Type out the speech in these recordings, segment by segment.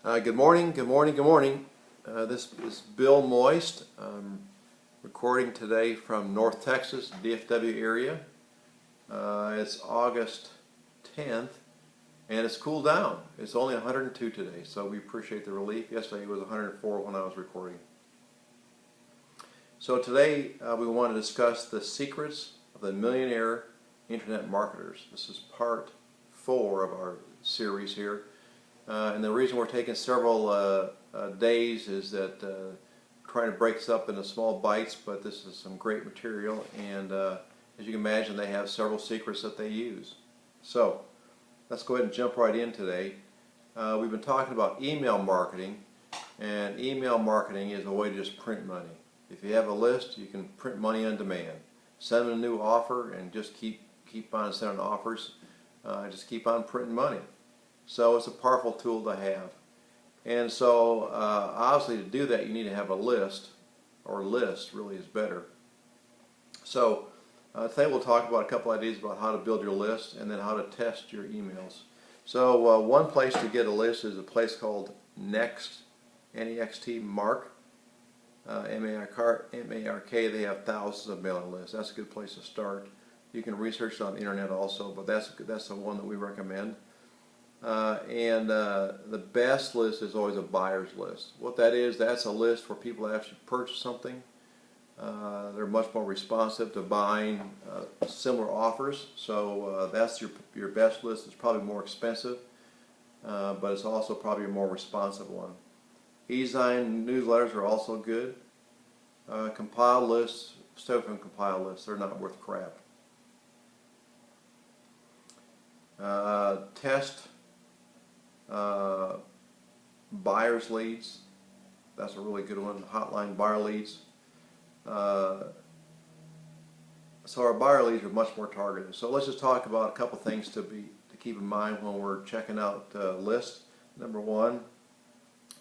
Good morning, good morning, good morning. This is Bill Moist. Recording today from North Texas, DFW area. It's August 10th and it's cooled down. It's only 102 today, so we appreciate the relief. Yesterday it was 104 when I was recording. So today we want to discuss the secrets of the millionaire internet marketers. This is part 4 of our series here. And the reason we're taking several days is that trying to break this up into small bites, but this is some great material, and as you can imagine, they have several secrets that they use. So let's go ahead and jump right in today. We've been talking about email marketing, and email marketing is a way to just print money. If you have a list, you can print money on demand. Send them a new offer and just keep on sending offers. Just keep on printing money. So it's a powerful tool to have. And so obviously to do that you need to have a list, or list really is better. So today we'll talk about a couple ideas about how to build your list and then how to test your emails. So one place to get a list is a place called Next, N-E-X-T, Mark, M-A-R-K. They have thousands of mailing lists. That's a good place to start. You can research it on the internet also, but that's the one that we recommend. The best list is always a buyer's list. What that is, that's a list where people actually purchase something. They're much more responsive to buying similar offers. So that's your best list. It's probably more expensive, but it's also probably a more responsive one. E-Sign newsletters are also good. Compiled lists, stay from compiled lists. They're not worth crap. Test buyer's leads. That's a really good one. Hotline buyer leads. So our buyer leads are much more targeted. So let's just talk about a couple things to keep in mind when we're checking out lists. Number one,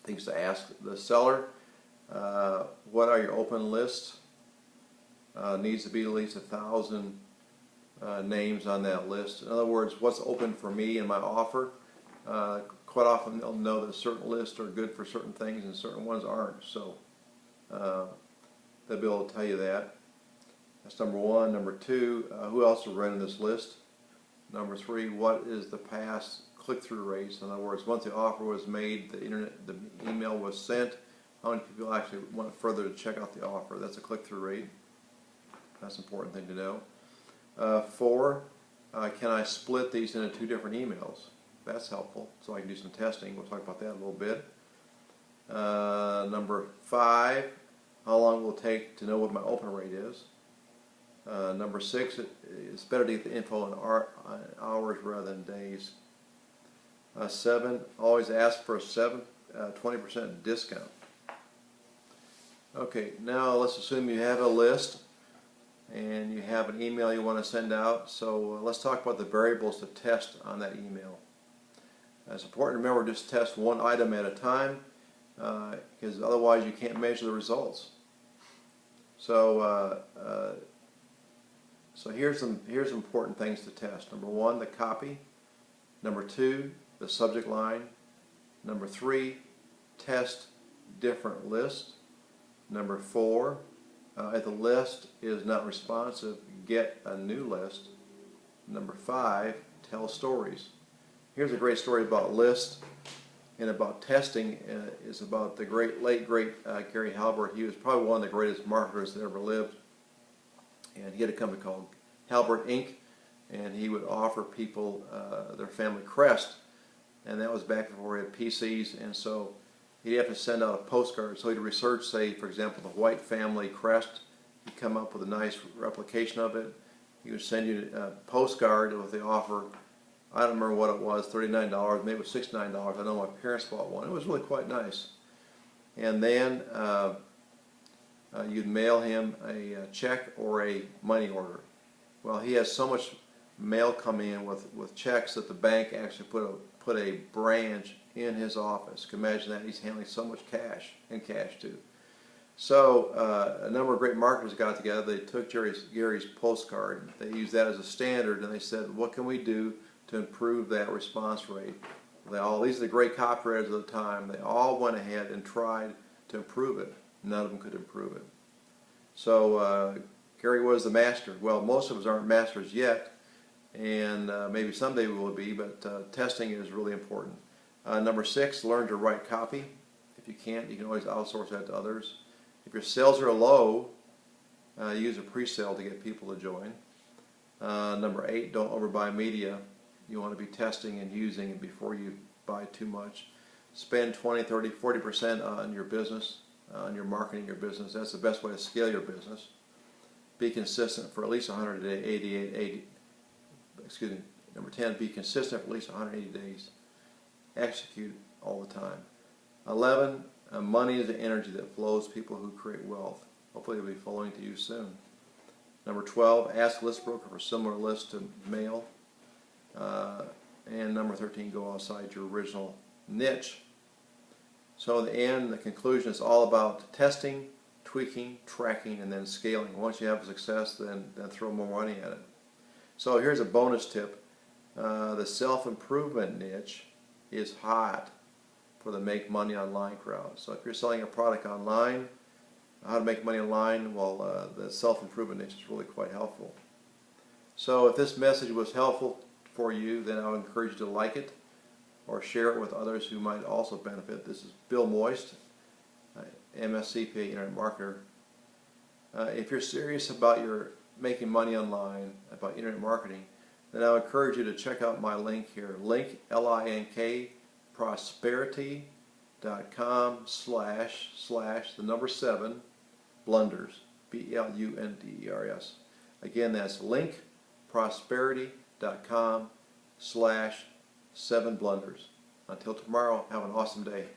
things to ask the seller: what are your open lists? Needs to be at least 1,000 names on that list. In other words, what's open for me in my offer? Quite often they'll know that certain lists are good for certain things and certain ones aren't. So they'll be able to tell you that. That's number one. Number two, who else is running this list? Number three, what is the past click-through rates? In other words, once the offer was made, the email was sent, how many people actually went further to check out the offer? That's a click-through rate. That's an important thing to know. Four, can I split these into 2 different emails? That's helpful, so I can do some testing. We'll talk about that a little bit. Number 5, how long will it take to know what my open rate is? Number 6, it's better to get the info in hours rather than days. 7, always ask for a 20% discount. Okay, now let's assume you have a list and you have an email you want to send out. So let's talk about the variables to test on that email. It's important to remember just test one item at a time, because otherwise you can't measure the results. So here's some important things to test. Number 1, the copy. Number 2, the subject line. Number 3, test different lists. Number 4, if the list is not responsive, get a new list. Number 5, tell stories. Here's a great story about lists and about testing. Is about the late great Gary Halbert. He was probably one of the greatest marketers that ever lived, and he had a company called Halbert Inc., and he would offer people their family crest, and that was back before we had PCs, and so he'd have to send out a postcard. So he'd research, say, for example, the White family crest. He'd come up with a nice replication of it. He would send you a postcard with the offer. I don't remember what it was, $39, maybe it was $69. I know my parents bought one. It was really quite nice. And then you'd mail him a check or a money order. Well, he has so much mail coming in with checks that the bank actually put a branch in his office. You can imagine that. He's handling so much cash, and cash too. So a number of great marketers got together. They took Gary's postcard. They used that as a standard, and they said, what can we do to improve that response rate? these are the great copywriters of the time. They all went ahead and tried to improve it. None of them could improve it. So Gary was the master. Well, most of us aren't masters yet, and maybe someday we will be, but testing is really important. Number 6, learn to write copy. If you can't, you can always outsource that to others. If your sales are low, use a pre-sale to get people to join. Number 8, don't overbuy media. You want to be testing and using it before you buy too much. Spend 20, 30, 40% on your business, on your marketing your business. That's the best way to scale your business. Be consistent for at least 180. Number 10, be consistent for at least 180 days. Execute all the time. 11, money is the energy that flows people who create wealth. Hopefully it'll be flowing to you soon. Number 12, ask a list broker for similar lists to mail. And number 13, go outside your original niche. So in the end, the conclusion is all about testing, tweaking, tracking, and then scaling. Once you have success, then throw more money at it. So here's a bonus tip. The self-improvement niche is hot for the make money online crowd. So if you're selling a product online, how to make money online, well, the self-improvement niche is really quite helpful. So if this message was helpful for you, then I would encourage you to like it or share it with others who might also benefit. This is Bill Moist, MSCPA Internet Marketer. If you're serious about your making money online, about internet marketing, then I would encourage you to check out my link here. Link, LINK, prosperity.com/7 blunders, BLUNDERS. Again, that's link, prosperity.com/7 blunders. Until tomorrow, have an awesome day.